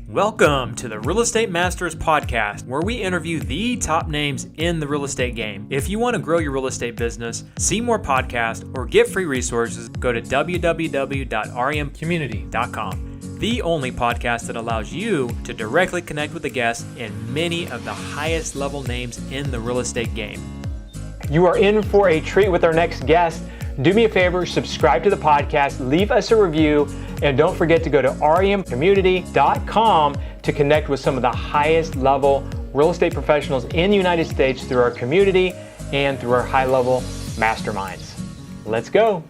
Welcome to the Real Estate Masters Podcast, where we interview the top names in the real estate game. If you want to grow your real estate business, see more podcasts, or get free resources, go to www.remcommunity.com. The only podcast that allows you to directly connect with the guests and many of the highest level names in the real estate game. You are in for a treat with our next guest. Do me a favor, subscribe to the podcast, leave us a review, and don't forget to go to remcommunity.com to connect with some of the highest level real estate professionals in the United States through our community and through our high level masterminds. Let's go.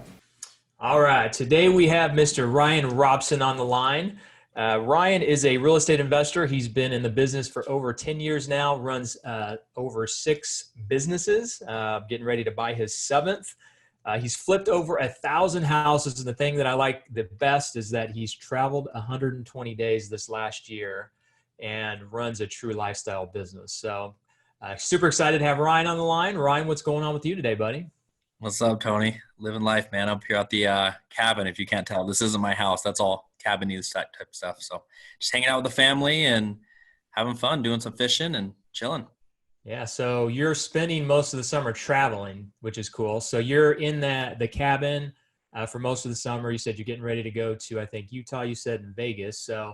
All right, today we have Mr. Ryan Robson on the line. Ryan is a real estate investor. He's been in the business for over 10 years now, runs over 6 businesses, getting ready to buy his 7th. He's flipped over 1,000 houses, and the thing that I like the best is that he's traveled 120 days this last year and runs a true lifestyle business. So super excited to have Ryan on the line. Ryan, what's going on with you today, buddy? What's up, Tony? Living life, man. Up here at the cabin, if you can't tell. This isn't my house. That's all cabin-y type stuff. So just hanging out with the family and having fun, doing some fishing and chilling. Yeah, so you're spending most of the summer traveling, which is cool. So you're in the cabin for most of the summer. You said you're getting ready to go to, I think, Utah, you said, in Vegas. So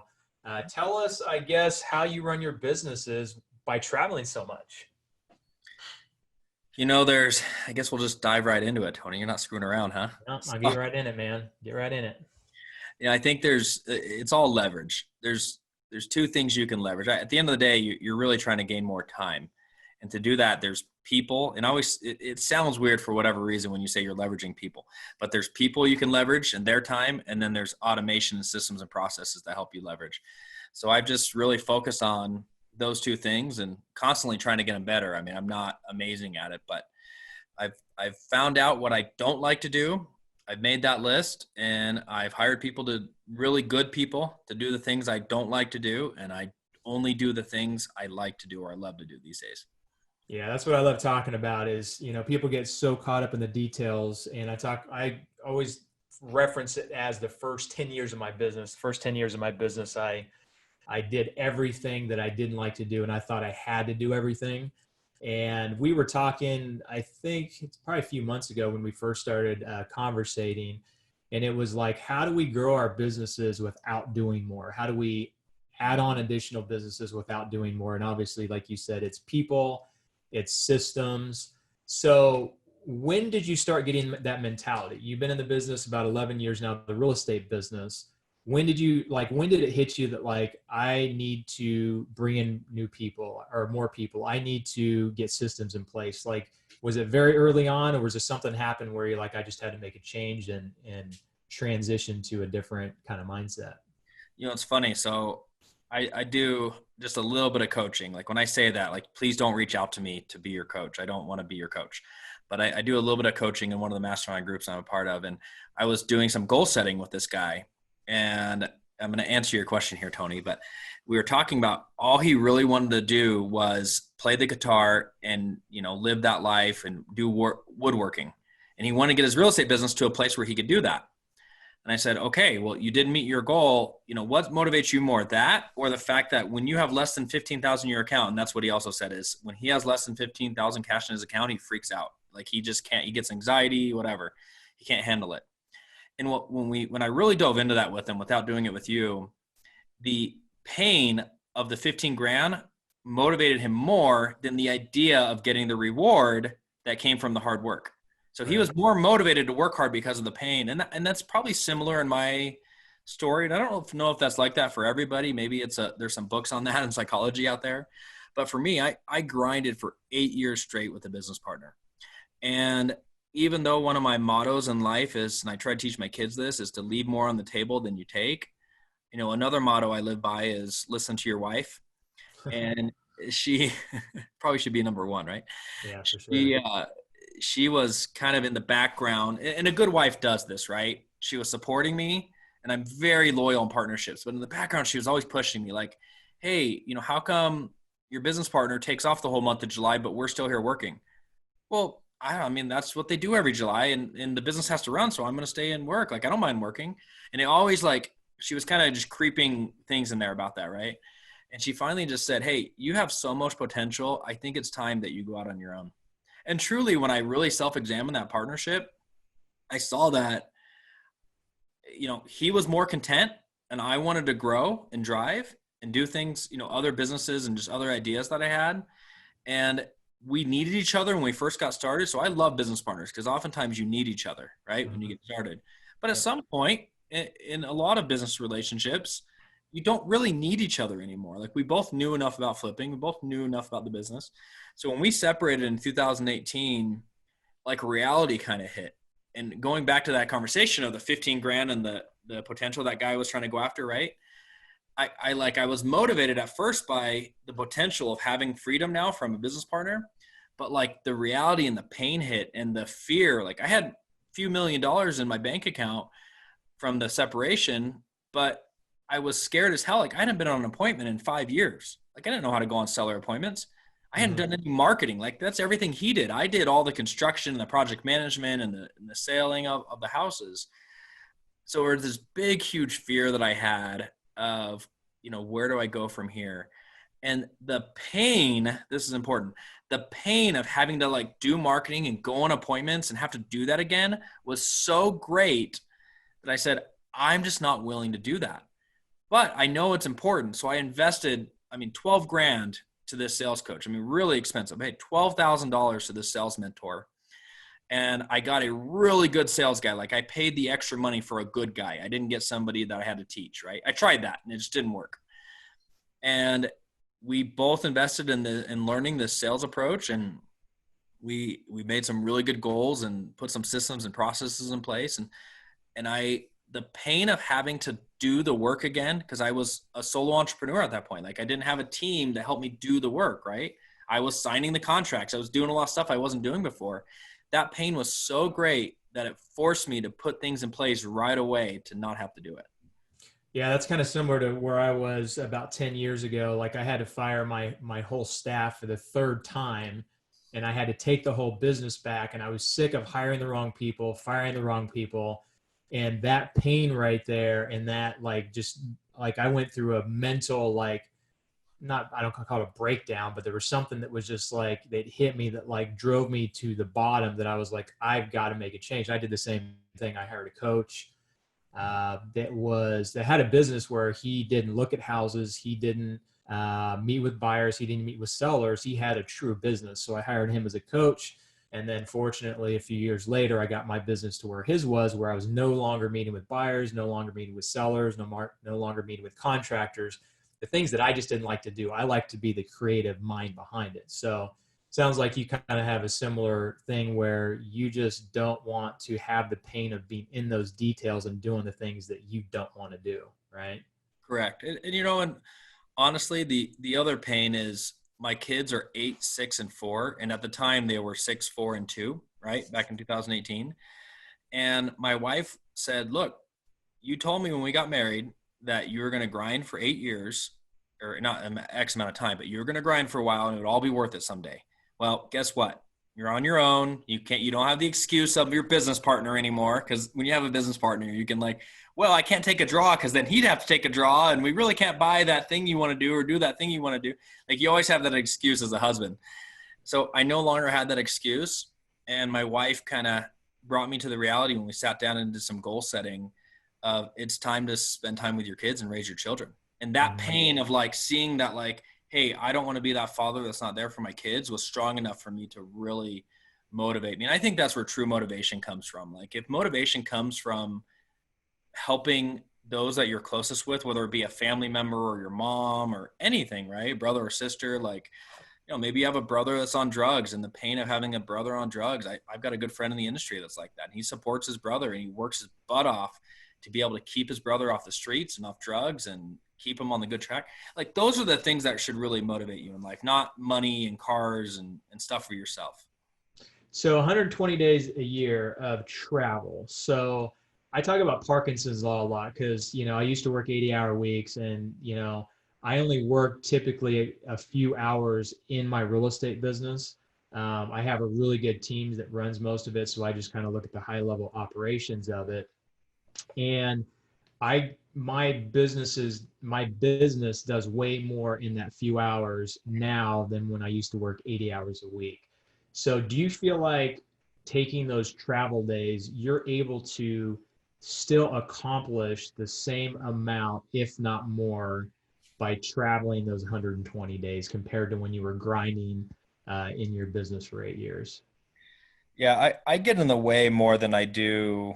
tell us, I guess, how you run your businesses by traveling so much. You know, I guess we'll just dive right into it, Tony. You're not screwing around, huh? No, I'll get right in it, man. Get right in it. Yeah, I think it's all leverage. There's 2 things you can leverage. At the end of the day, you're really trying to gain more time. And to do that, there's people, and it sounds weird for whatever reason when you say you're leveraging people, but there's people you can leverage and their time, and then there's automation and systems and processes that help you leverage. So I've just really focused on those 2 things and constantly trying to get them better. I mean, I'm not amazing at it, but I've found out what I don't like to do. I've made that list, and I've hired really good people to do the things I don't like to do, and I only do the things I like to do or I love to do these days. Yeah, that's what I love talking about is, people get so caught up in the details, and I always reference it as the first 10 years of my business. First 10 years of my business, I did everything that I didn't like to do, and I thought I had to do everything. And we were talking, I think it's probably a few months ago when we first started conversating, and it was like, how do we grow our businesses without doing more? How do we add on additional businesses without doing more? And obviously, like you said, it's people, it's systems. So when did you start getting that mentality? You've been in the business about 11 years now, the real estate business. When did it hit you that I need to bring in new people or more people? I need to get systems in place. Was it very early on, or was there something happen where you're like, I just had to make a change and transition to a different kind of mindset? It's funny. So I do just a little bit of coaching. Like when I say that, please don't reach out to me to be your coach. I don't want to be your coach, but I do a little bit of coaching in one of the mastermind groups I'm a part of. And I was doing some goal setting with this guy, and I'm going to answer your question here, Tony, but we were talking about all he really wanted to do was play the guitar and, live that life and do woodworking. And he wanted to get his real estate business to a place where he could do that. And I said, okay, well, you didn't meet your goal. What motivates you more, that or the fact that when you have less than 15,000 in your account, and that's what he also said is when he has less than 15,000 cash in his account, he freaks out. He just can't, he gets anxiety, whatever. He can't handle it. And when I really dove into that with him without doing it with you, the pain of the 15 grand motivated him more than the idea of getting the reward that came from the hard work. So he was more motivated to work hard because of the pain. And that's probably similar in my story. And I don't know if that's like that for everybody. Maybe there's some books on that in psychology out there. But for me, I grinded for 8 years straight with a business partner. And even though one of my mottos in life is, and I try to teach my kids this, is to leave more on the table than you take. Another motto I live by is listen to your wife. And she probably should be number 1, right? Yeah, for sure. She was kind of in the background, and a good wife does this, right? She was supporting me, and I'm very loyal in partnerships, but in the background, she was always pushing me like, hey, how come your business partner takes off the whole month of July, but we're still here working? Well, I mean, that's what they do every July, and the business has to run, so I'm going to stay and work. I don't mind working. And it always she was kind of just creeping things in there about that, right? And she finally just said, hey, you have so much potential. I think it's time that you go out on your own. And truly, when I really self-examined that partnership, I saw that, he was more content and I wanted to grow and drive and do things, other businesses and just other ideas that I had. And we needed each other when we first got started. So I love business partners because oftentimes you need each other, right? When you get started. But at some point in a lot of business relationships, you don't really need each other anymore. Like, we both knew enough about flipping. We both knew enough about the business. So when we separated in 2018, like, reality kind of hit. And going back to that conversation of the 15 grand and the potential that guy was trying to go after, right? I was motivated at first by the potential of having freedom now from a business partner, but like the reality and the pain hit and the fear, like I had a few $1 million in my bank account from the separation, but I was scared as hell. Like, I hadn't been on an appointment in 5 years. Like, I didn't know how to go on seller appointments. I hadn't done any marketing. Like, that's everything he did. I did all the construction and the project management and the selling of the houses. So there was this big, huge fear that I had of, where do I go from here? And the pain, this is important, the pain of having to like do marketing and go on appointments and have to do that again was so great that I said, I'm just not willing to do that. But I know it's important. So I invested, 12 grand to this sales coach. Really expensive. I paid $12,000 to this sales mentor. And I got a really good sales guy. Like, I paid the extra money for a good guy. I didn't get somebody that I had to teach, right? I tried that and it just didn't work. And we both invested in learning this sales approach, and we made some really good goals and put some systems and processes in place. And the pain of having to do the work again, because I was a solo entrepreneur at that point. Like, I didn't have a team to help me do the work, right? I was signing the contracts. I was doing a lot of stuff I wasn't doing before. That pain was so great that it forced me to put things in place right away to not have to do it. Yeah, that's kind of similar to where I was about 10 years ago. Like, I had to fire my whole staff for the third time, and I had to take the whole business back. And I was sick of hiring the wrong people, firing the wrong people. And that pain right there, and that I went through a mental, I don't call it a breakdown, but there was something that was just like, that hit me that like drove me to the bottom, that I was like, I've got to make a change. I did the same thing. I hired a coach that had a business where he didn't look at houses. He didn't meet with buyers. He didn't meet with sellers. He had a true business. So I hired him as a coach. And then fortunately, a few years later, I got my business to where his was, where I was no longer meeting with buyers, no longer meeting with sellers, no longer meeting with contractors, the things that I just didn't like to do. I like to be the creative mind behind it. So sounds like you kind of have a similar thing where you just don't want to have the pain of being in those details and doing the things that you don't want to do, right? Correct. And honestly, the other pain is, my kids are 8, 6, and 4. And at the time they were 6, 4, and 2, right? Back in 2018. And my wife said, look, you told me when we got married that you were going to grind for 8 years, or not an X amount of time, but you were going to grind for a while and it would all be worth it someday. Well, guess what? You're on your own. You don't have the excuse of your business partner anymore. Cause when you have a business partner, you can I can't take a draw because then he'd have to take a draw, and we really can't buy that thing you want to do or do that thing you want to do. Like, you always have that excuse as a husband. So I no longer had that excuse. And my wife kind of brought me to the reality when we sat down and did some goal setting of, it's time to spend time with your kids and raise your children. And that pain of seeing that, hey, I don't want to be that father that's not there for my kids, was strong enough for me to really motivate me. And I think that's where true motivation comes from. Like, if motivation comes from helping those that you're closest with, whether it be a family member or your mom or anything, right? Brother or sister, maybe you have a brother that's on drugs, and the pain of having a brother on drugs. I've got a good friend in the industry that's like that. And he supports his brother and he works his butt off to be able to keep his brother off the streets and off drugs and keep him on the good track. Like, those are the things that should really motivate you in life, not money and cars and stuff for yourself. So 120 days a year of travel. So I talk about Parkinson's law a lot because, I used to work 80-hour weeks, and, I only work typically a few hours in my real estate business. I have a really good team that runs most of it. So I just kind of look at the high level operations of it. And my business does way more in that few hours now than when I used to work 80 hours a week. So do you feel like taking those travel days, you're able to still accomplish the same amount, if not more, by traveling those 120 days compared to when you were grinding in your business for 8 years? Yeah, I get in the way more than I do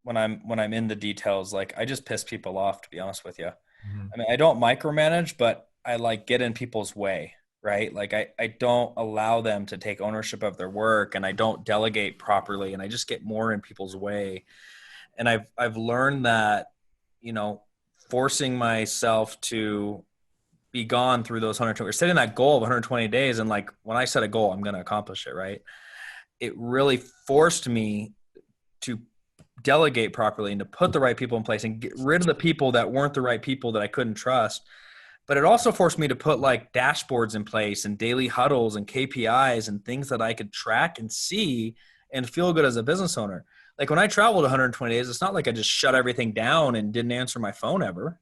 when I'm in the details. Like I just piss people off, to be honest with you. Mhm. I mean, I don't micromanage, but I like get in people's way, right? Like I don't allow them to take ownership of their work, and I don't delegate properly, and I just get more in people's way. And I've learned that, you know, forcing myself to be gone through those 120 or setting that goal of 120 days. And like when I set a goal, I'm going to accomplish it, right? It really forced me to delegate properly and to put the right people in place and get rid of the people that weren't the right people that I couldn't trust. But it also forced me to put like dashboards in place and daily huddles and KPIs and things that I could track and see and feel good as a business owner. Like when I traveled 120 days, it's not like I just shut everything down and didn't answer my phone ever,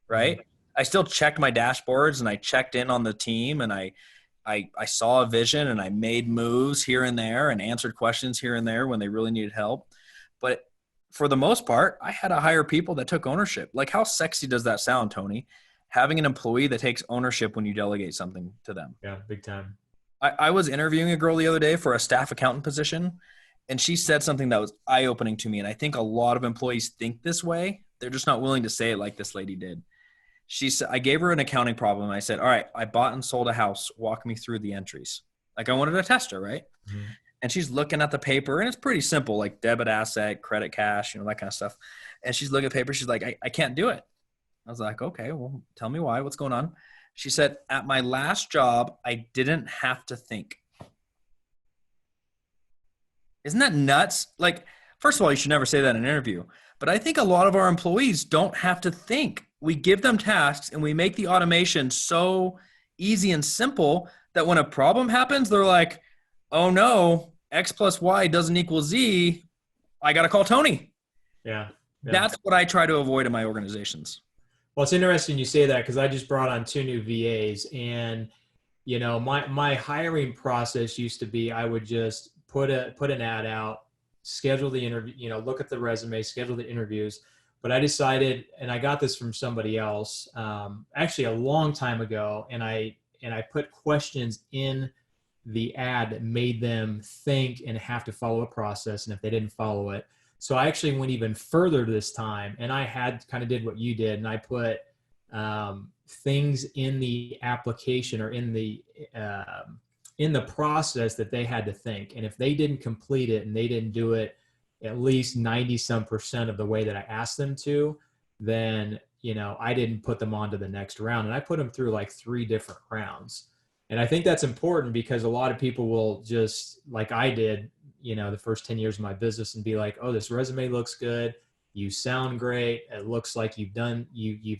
right? I still checked my dashboards and I checked in on the team, and I saw a vision and I made moves here and there and answered questions here and there when they really needed help. But for the most part, I had to hire people that took ownership. Like how sexy does that sound, Tony? Having an employee that takes ownership when you delegate something to them. Yeah, big time. I was interviewing a girl the other day for a staff accountant position, and she said something that was eye-opening to me. And I think a lot of employees think this way. They're just not willing to say it like this lady did. She said, I gave her an accounting problem. I said, all right, I bought and sold a house. Walk me through the entries. Like I wanted to test her, right? Mhm. And she's looking at the paper, and it's pretty simple, like debit, asset, credit, cash, you know, that kind of stuff. And she's looking at the paper. She's like, I can't do it. I was like, okay, well, tell me why. What's going on? She said, at my last job, I didn't have to think. Isn't that nuts? Like, first of all, you should never say that in an interview. But I think a lot of our employees don't have to think. We give them tasks and we make the automation so easy and simple that when a problem happens, they're like, oh no, X plus Y doesn't equal Z. I got to call Tony. Yeah. Yeah. That's what I try to avoid in my organizations. Well, it's interesting you say that because I just brought on 2 new VAs, and my hiring process used to be I would just put an ad out, schedule the interview, look at the resume, schedule the interviews. But I decided, and I got this from somebody else, actually a long time ago, and I put questions in the ad that made them think and have to follow a process, and if they didn't follow it. So I actually went even further this time, and I had kind of did what you did, and I put things in the application or in the process that they had to think. And if they didn't complete it and they didn't do it at least 90% of the way that I asked them to, then I didn't put them on to the next round. And I put them through like 3 different rounds. And I think that's important because a lot of people will just, like I did, the first 10 years of my business, and be like, oh, this resume looks good. You sound great. It looks like you've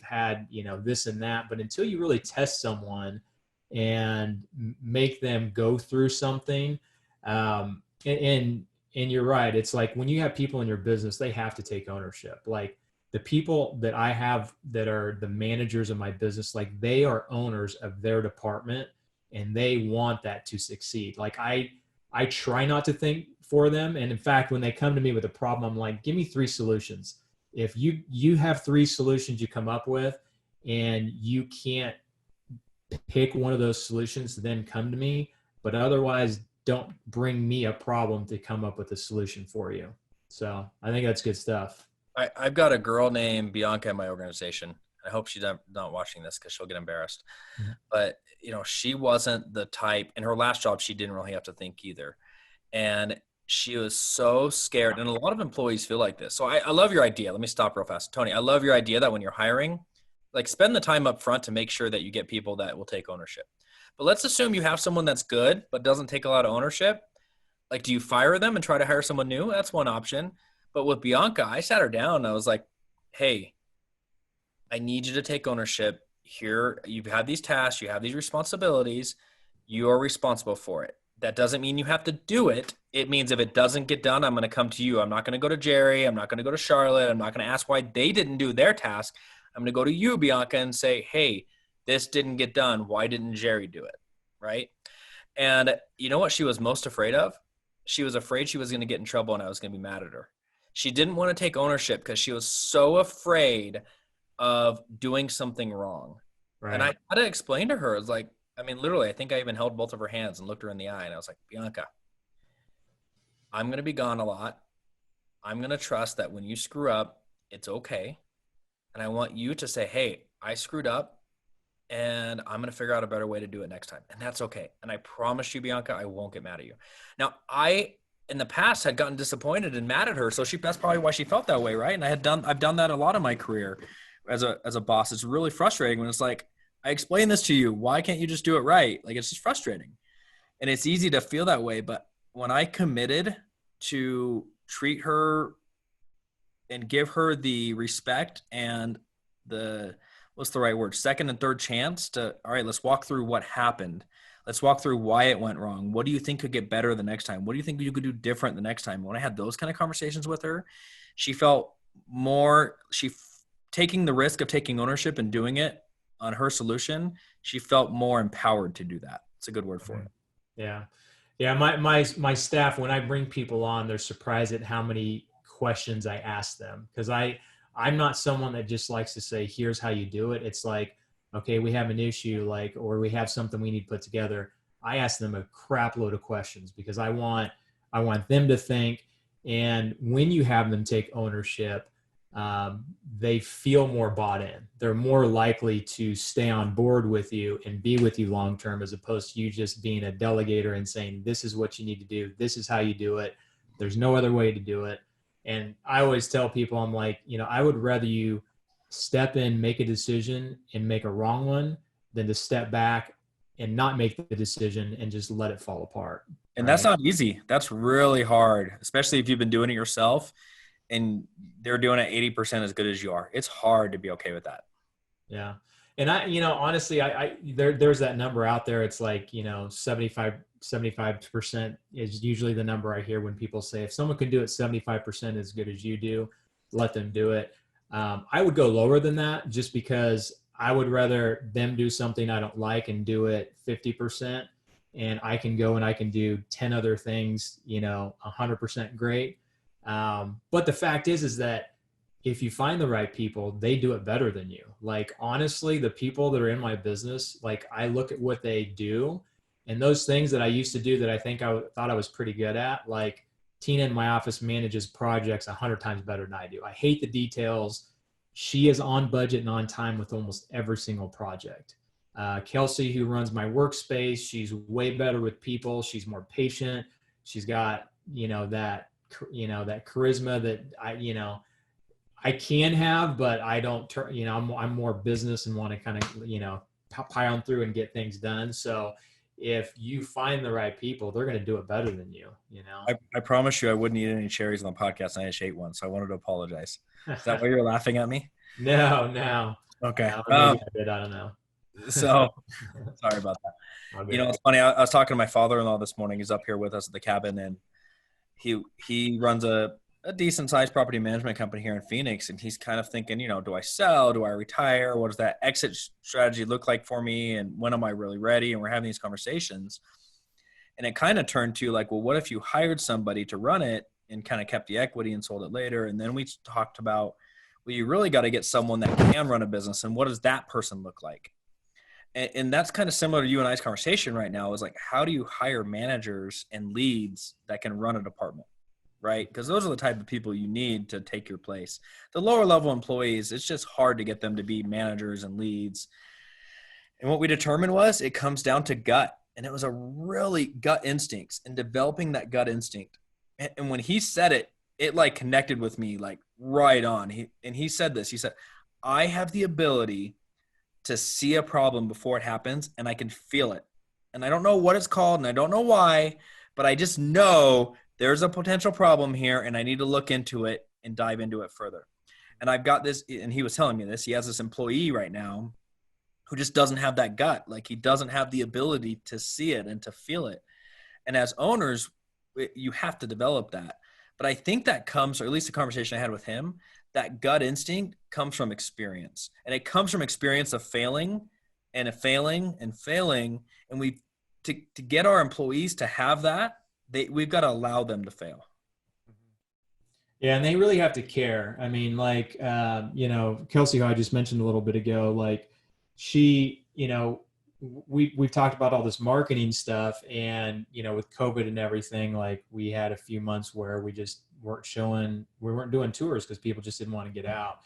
had, this and that. But until you really test someone and make them go through something, and you're right. It's like when you have people in your business, they have to take ownership. Like the people that I have that are the managers of my business, like they are owners of their department, and they want that to succeed. Like I try not to think for them. And in fact, when they come to me with a problem, I'm like, give me 3 solutions. If you have 3 solutions you come up with and you can't pick one of those solutions, then come to me. But otherwise, don't bring me a problem to come up with a solution for you. So I think that's good stuff. I've got a girl named Bianca in my organization. I hope she's not watching this because she'll get embarrassed. Mm-hmm. But, she wasn't the type. In her last job, she didn't really have to think either. And she was so scared. And a lot of employees feel like this. So I love your idea. Let me stop real fast. Tony, I love your idea that when you're hiring, like spend the time up front to make sure that you get people that will take ownership. But let's assume you have someone that's good but doesn't take a lot of ownership. Like, do you fire them and try to hire someone new? That's one option. But with Bianca, I sat her down and I was like, hey, I need you to take ownership. Here, you've had these tasks, you have these responsibilities. You are responsible for it. That doesn't mean you have to do it. It means if it doesn't get done, I'm going to come to you. I'm not going to go to Jerry. I'm not going to go to Charlotte. I'm not going to ask why they didn't do their task. I'm going to go to you, Bianca, and say, hey, this didn't get done. Why didn't Jerry do it? Right? And you know what she was most afraid of? She was afraid she was going to get in trouble and I was going to be mad at her. She didn't want to take ownership because she was so afraid of doing something wrong. Right. And I had to explain to her, it's like, I mean, literally, I think I even held both of her hands and looked her in the eye. And I was like, Bianca, I'm going to be gone a lot. I'm going to trust that when you screw up, it's okay. And I want you to say, hey, I screwed up and I'm going to figure out a better way to do it next time. And that's okay. And I promise you, Bianca, I won't get mad at you. Now, I, in the past, had gotten disappointed and mad at her. So that's probably why she felt that way, right? And I've done that a lot in my career as a boss. It's really frustrating when it's like, I explained this to you. Why can't you just do it right? Like, it's just frustrating. And it's easy to feel that way. But when I committed to treat her and give her the respect and what's the right word? Second and third chance to, all right, let's walk through what happened. Let's walk through why it went wrong. What do you think could get better the next time? What do you think you could do different the next time? When I had those kind of conversations with her, she felt taking the risk of taking ownership and doing it on her solution, she felt more empowered to do that. It's a good word for it. Yeah. Yeah. My staff, when I bring people on, they're surprised at how many questions I ask them. Cause I'm not someone that just likes to say, here's how you do it. It's like, okay, we have an issue, or we have something we need to put together. I ask them a crap load of questions because I want them to think. And when you have them take ownership, they feel more bought in. They're more likely to stay on board with you and be with you long term, as opposed to you just being a delegator and saying, this is what you need to do. This is how you do it. There's no other way to do it. And I always tell people, I'm like, I would rather you step in, make a decision and make a wrong one than to step back and not make the decision and just let it fall apart. And that's not easy. That's really hard, especially if you've been doing it yourself and they're doing it 80% as good as you are. It's hard to be okay with that. Yeah. And honestly, there's that number out there. It's like, 75% is usually the number I hear when people say, if someone can do it 75% as good as you do, let them do it. I would go lower than that just because I would rather them do something I don't like and do it 50%. And I can go and I can do 10 other things, 100% great. But the fact is that if you find the right people, they do it better than you. Like, honestly, the people that are in my business, like, I look at what they do and those things that I used to do that I think I thought I was pretty good at, like Tina in my office manages projects 100 times better than I do. I hate the details. She is on budget and on time with almost every single project. Kelsey, who runs my workspace, she's way better with people. She's more patient. She's got, that charisma that I can have, but I don't I'm more business and want to kind of, pie on through and get things done. So if you find the right people, they're going to do it better than you, I promise you I wouldn't eat any cherries on the podcast. I just ate one. So I wanted to apologize. Is that why you're laughing at me? No. Okay. Maybe I did. I don't know. So sorry about that. It's funny. I was talking to my father-in-law this morning. He's up here with us at the cabin, and he runs a decent sized property management company here in Phoenix. And he's kind of thinking, do I sell? Do I retire? What does that exit strategy look like for me? And when am I really ready? And we're having these conversations. And it kind of turned to like, well, what if you hired somebody to run it and kind of kept the equity and sold it later? And then we talked about, well, you really got to get someone that can run a business. And what does that person look like? And that's kind of similar to you and I's conversation right now, is like, how do you hire managers and leads that can run a department, right? Because those are the type of people you need to take your place. The lower level employees, it's just hard to get them to be managers and leads. And what we determined was it comes down to gut. And it was a really gut instincts, and developing that gut instinct. And when he said it, it like connected with me like right on. He said this, he said, I have the ability to see a problem before it happens, and I can feel it. And I don't know what it's called, and I don't know why, but I just know there's a potential problem here, and I need to look into it and dive into it further. And I've got this, and he was telling me this, he has this employee right now who just doesn't have that gut. Like, he doesn't have the ability to see it and to feel it. And as owners, you have to develop that. But I think that comes, or at least the conversation I had with him, that gut instinct comes from experience. And it comes from experience of failing and failing and failing. And to get our employees to have that, we've got to allow them to fail. Yeah, and they really have to care. I mean, like, Kelsey, who I just mentioned a little bit ago, like she, we've talked about all this marketing stuff, and, with COVID and everything, like we had a few months where we just we weren't doing tours because people just didn't want to get out.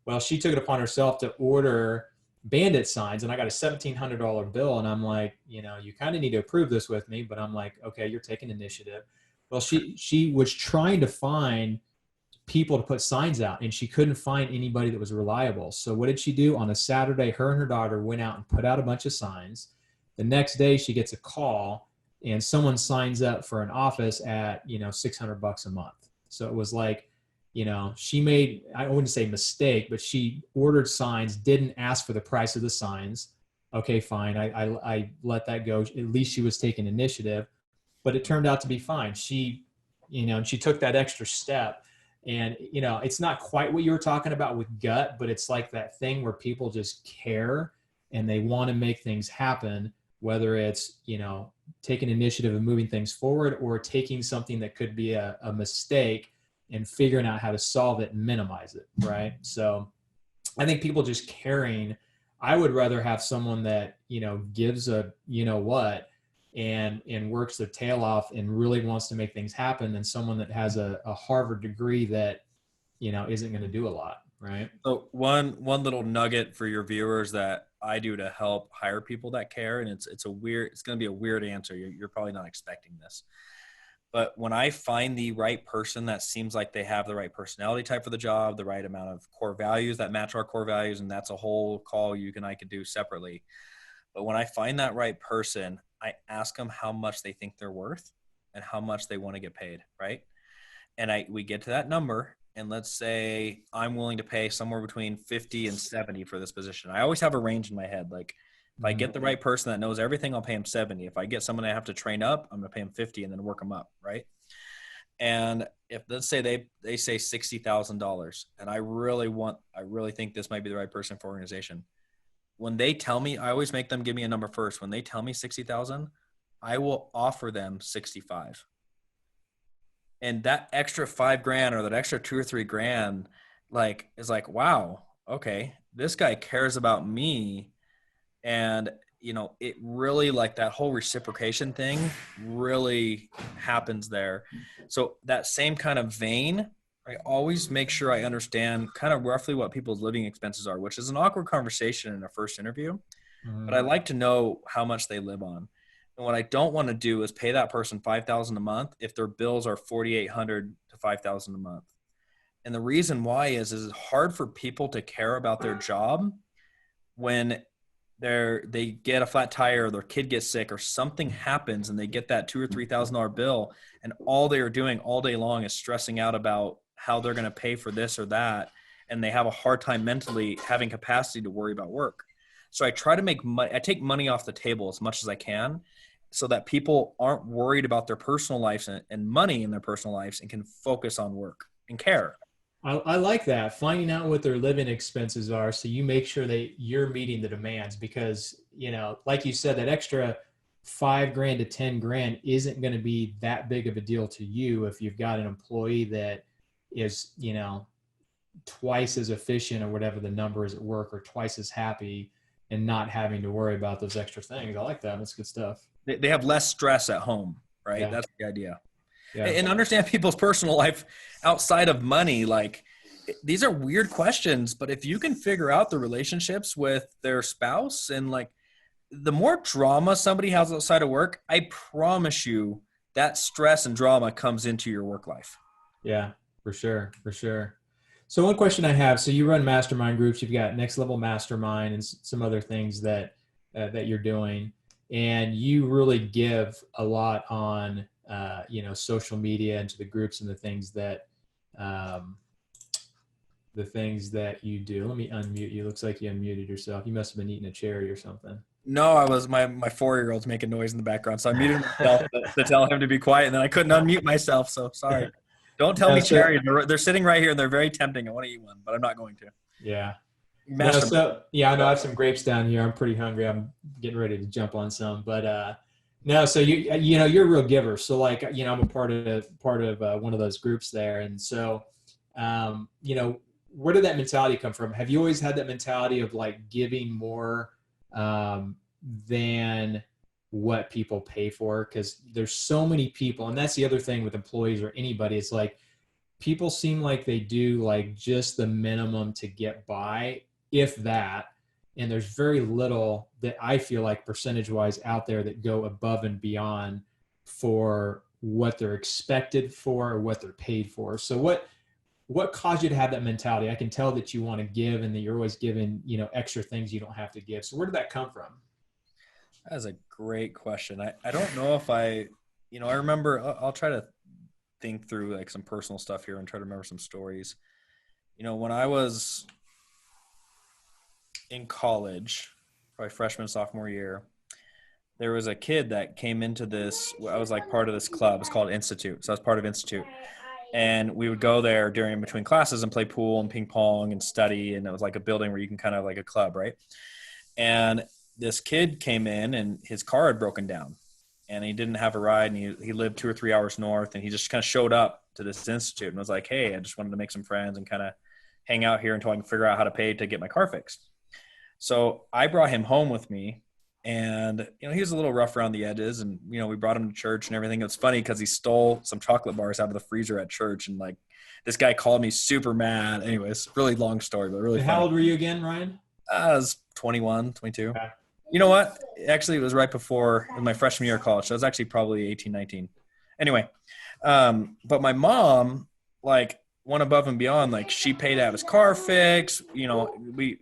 Well, she took it upon herself to order bandit signs, and I got a $1,700 bill, and I'm like, you kind of need to approve this with me, but I'm like, okay, you're taking initiative. Well, she was trying to find people to put signs out, and she couldn't find anybody that was reliable. So what did she do? On a Saturday, her and her daughter went out and put out a bunch of signs. The next day she gets a call, and someone signs up for an office at, $600 a month. So it was like, she made, I wouldn't say mistake, but she ordered signs, didn't ask for the price of the signs. Okay, fine. I let that go. At least she was taking initiative, but it turned out to be fine. She took that extra step. And, it's not quite what you were talking about with gut, but it's like that thing where people just care and they want to make things happen, whether it's, taking initiative and moving things forward, or taking something that could be a mistake and figuring out how to solve it and minimize it. Right. So I think people just caring, I would rather have someone that, gives a, what, and works their tail off and really wants to make things happen than someone that has a Harvard degree that, isn't going to do a lot. Right. So one little nugget for your viewers that I do to help hire people that care. And it's going to be a weird answer. You're probably not expecting this, but when I find the right person that seems like they have the right personality type for the job, the right amount of core values that match our core values, and that's a whole call I could do separately. But when I find that right person, I ask them how much they think they're worth and how much they want to get paid, right? And we get to that number, and let's say I'm willing to pay somewhere between 50 and 70 for this position. I always have a range in my head. Like if I get the right person that knows everything, I'll pay them 70. If I get someone I have to train up, I'm going to pay them 50 and then work them up, right? And if let's say they say $60,000, and I really think this might be the right person for organization. When they tell me, I always make them give me a number first. When they tell me 60,000, I will offer them 65. And that extra $5,000 or that extra $2 or $3,000, is like, wow, okay, this guy cares about me. And, it really, like, that whole reciprocation thing really happens there. So that same kind of vein, I always make sure I understand kind of roughly what people's living expenses are, which is an awkward conversation in a first interview, but I like to know how much they live on. And what I don't want to do is pay that person $5,000 a month if their bills are $4,800 to $5,000 a month. And the reason why is it's hard for people to care about their job when they get a flat tire, or their kid gets sick, or something happens and they get that $2,000 or $3,000 bill, and all they are doing all day long is stressing out about how they're going to pay for this or that, and they have a hard time mentally having capacity to worry about work. So I try to make money. I take money off the table as much as I can, so that people aren't worried about their personal lives and money in their personal lives, and can focus on work and care. I like that, finding out what their living expenses are, so you make sure that you're meeting the demands, because, like you said, that extra $5,000 to $10,000 isn't going to be that big of a deal to you if you've got an employee that is, twice as efficient, or whatever the number is at work, or twice as happy, and not having to worry about those extra things. I like that. That's good stuff. They have less stress at home, right? Yeah. That's the idea. Yeah. And understand people's personal life outside of money. Like, these are weird questions, but if you can figure out the relationships with their spouse, and like, the more drama somebody has outside of work, I promise you that stress and drama comes into your work life. Yeah, for sure. For sure. So one question I have, so you run mastermind groups, you've got Next Level Mastermind and some other things that you're doing, and you really give a lot on, social media, and to the groups and the things that the things that you do. Let me unmute you. Looks like you unmuted yourself. You must have been eating a cherry or something. No, I was my 4-year-old's making noise in the background, so I muted myself to tell him to be quiet, and then I couldn't unmute myself. So sorry. Don't tell me cherry. They're sitting right here, and they're very tempting. I want to eat one, but I'm not going to. Yeah. No, Master. so yeah, I know I have some grapes down here. I'm pretty hungry. I'm getting ready to jump on some, but no. So you know you're a real giver. So like I'm a part of one of those groups there, and so you know where did that mentality come from? Have you always had that mentality of like giving more than what people pay for? Because there's so many people, and that's the other thing with employees or anybody. It's like people seem like they do like just the minimum to get by, if that, and there's very little that I feel like percentage wise out there that go above and beyond for what they're expected for or what they're paid for. So what caused you to have that mentality? I can tell that you want to give and that you're always giving, extra things you don't have to give. So where did that come from? That's a great question. I don't know if I remember, I'll try to think through like some personal stuff here and try to remember some stories. When I was in college, probably freshman, sophomore year, there was a kid that came into this. I was like part of this club. It's called Institute. So I was part of Institute. And we would go there during between classes and play pool and ping pong and study. And it was like a building where you can kind of like a club, right? And this kid came in and his car had broken down and he didn't have a ride. And he lived 2 or 3 hours north, and he just kind of showed up to this institute and was like, hey, I just wanted to make some friends and kind of hang out here until I can figure out how to pay to get my car fixed. So I brought him home with me, and, he was a little rough around the edges, and, we brought him to church and everything. It was funny because he stole some chocolate bars out of the freezer at church, and like this guy called me super mad. Anyways, really long story, but really funny. How old were you again, Ryan? I was 21, 22. Okay. You know what? Actually, it was right before my freshman year of college. So I was actually probably 18, 19. Anyway, but my mom, like, went above and beyond. Like, she paid to have his car fixed.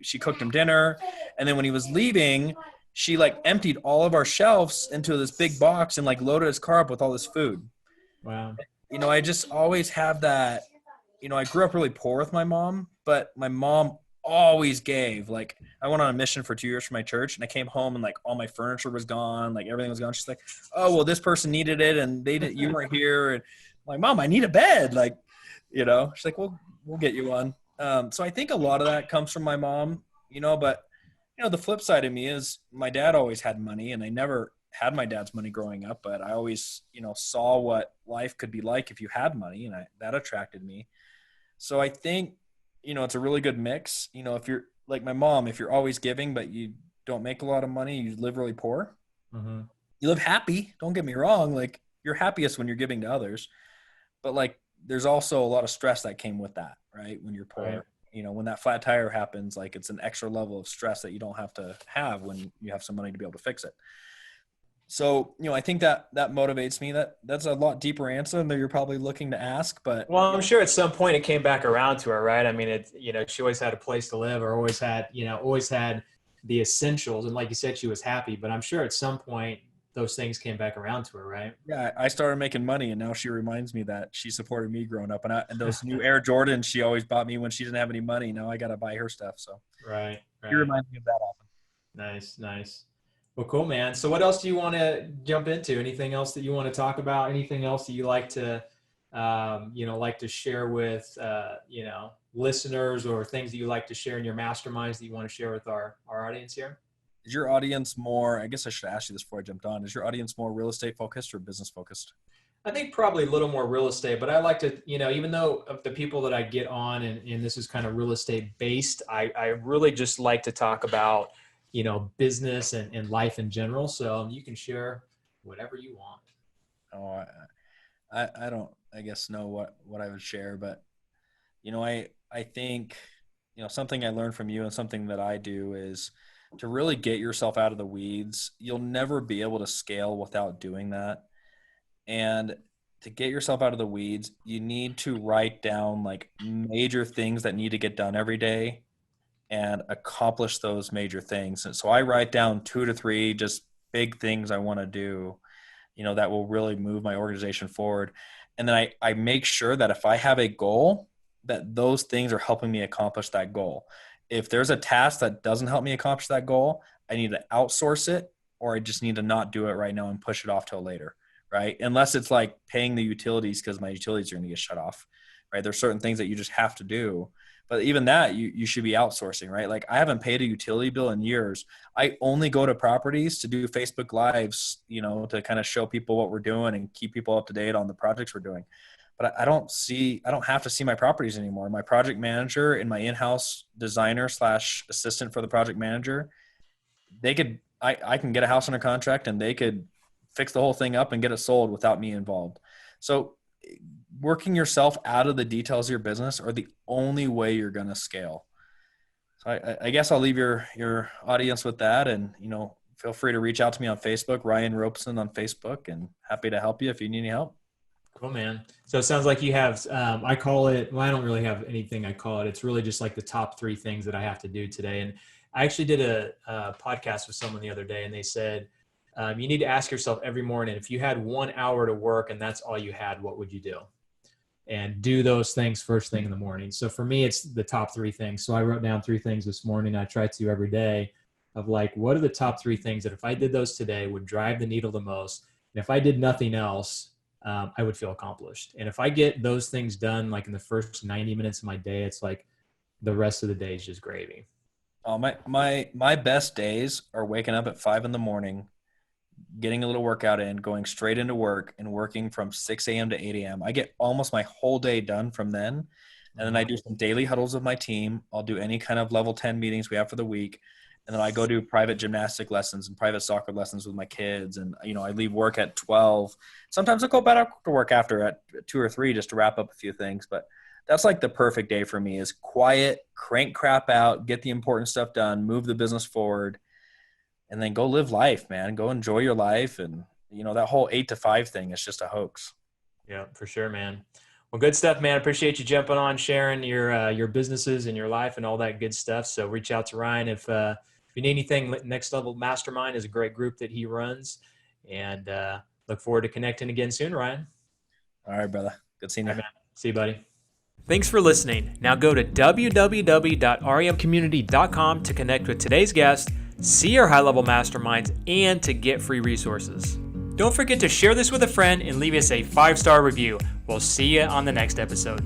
She cooked him dinner. And then when he was leaving, she, like, emptied all of our shelves into this big box and, like, loaded his car up with all this food. Wow. I just always have that. I grew up really poor with my mom, but my mom always gave. Like, I went on a mission for 2 years for my church, and I came home and like all my furniture was gone, like everything was gone. She's like, oh, well, this person needed it and you weren't here. And I'm like, Mom, I need a bed. Like, she's like, well, we'll get you one. So I think a lot of that comes from my mom, but the flip side of me is my dad always had money, and I never had my dad's money growing up, but I always, saw what life could be like if you had money, and that attracted me. So I think, it's a really good mix. If you're like my mom, if you're always giving, but you don't make a lot of money, you live really poor. Mm-hmm. You live happy. Don't get me wrong. Like, you're happiest when you're giving to others, but like, there's also a lot of stress that came with that, right? When you're poor, right. When that flat tire happens, like, it's an extra level of stress that you don't have to have when you have some money to be able to fix it. So, I think that motivates me. That's a lot deeper answer than you're probably looking to ask, but. Well, I'm sure at some point it came back around to her, right? I mean, she always had a place to live, or always had the essentials. And like you said, she was happy, but I'm sure at some point those things came back around to her, right? Yeah. I started making money, and now she reminds me that she supported me growing up, and those new Air Jordans she always bought me when she didn't have any money. Now I got to buy her stuff. So right. She reminds me of that often. Nice. Well, cool, man. So what else do you want to jump into? Anything else that you want to talk about? Anything else that you like to, like to share with, listeners, or things that you like to share in your masterminds that you want to share with our audience here? Is your audience more, I guess I should ask you this before I jumped on, is your audience more real estate focused or business focused? I think probably a little more real estate, but I like to, even though of the people that I get on and this is kind of real estate based, I really just like to talk about, business and life in general. So you can share whatever you want. Oh, I don't, I guess, know what I would share, but, I think, something I learned from you and something that I do is to really get yourself out of the weeds. You'll never be able to scale without doing that. And to get yourself out of the weeds, you need to write down like major things that need to get done every day and accomplish those major things. And so I write down 2 to 3 just big things I want to do, that will really move my organization forward. And then I make sure that if I have a goal, that those things are helping me accomplish that goal. If there's a task that doesn't help me accomplish that goal, I need to outsource it, or I just need to not do it right now and push it off till later, right? Unless it's like paying the utilities because my utilities are going to get shut off, right? There's certain things that you just have to do. But even that, you should be outsourcing, right? Like I haven't paid a utility bill in years. I only go to properties to do Facebook Lives, to kind of show people what we're doing and keep people up to date on the projects we're doing. But I don't have to see my properties anymore. My project manager and my in-house designer / assistant for the project manager, I can get a house under contract and they could fix the whole thing up and get it sold without me involved. So working yourself out of the details of your business are the only way you're going to scale. So I guess I'll leave your audience with that. And, feel free to reach out to me on Facebook, Ryan Robson on Facebook, and happy to help you if you need any help. Cool, man. So it sounds like you have, I call it, well, I don't really have anything I call it. It's really just like the top 3 things that I have to do today. And I actually did a podcast with someone the other day, and they said, you need to ask yourself every morning, if you had 1 hour to work and that's all you had, what would you do? And do those things first thing in the morning. So for me, it's the top 3 things. So I wrote down 3 things this morning. I try to every day of like, what are the top 3 things that if I did those today would drive the needle the most? And if I did nothing else, I would feel accomplished. And if I get those things done, like in the first 90 minutes of my day, it's like the rest of the day is just gravy. Oh, my best days are waking up at 5 a.m, getting a little workout in, going straight into work and working from 6 a.m. to 8 a.m. I get almost my whole day done from then. And then I do some daily huddles with my team. I'll do any kind of level 10 meetings we have for the week. And then I go do private gymnastic lessons and private soccer lessons with my kids. And, I leave work at 12. Sometimes I'll go back to work after at 2 or 3 just to wrap up a few things. But that's like the perfect day for me is quiet, crank crap out, get the important stuff done, move the business forward, and then go live life, man. Go enjoy your life. And, that whole 8 to 5 thing is just a hoax. Yeah, for sure, man. Well, good stuff, man. Appreciate you jumping on, sharing your businesses and your life and all that good stuff. So reach out to Ryan if you need anything. Next Level Mastermind is a great group that he runs, and look forward to connecting again soon, Ryan. All right, brother. Good seeing you. All right, man. See you, buddy. Thanks for listening. Now go to www.remcommunity.com to connect with today's guest, see our high-level masterminds, and to get free resources. Don't forget to share this with a friend and leave us a 5-star review. We'll see you on the next episode.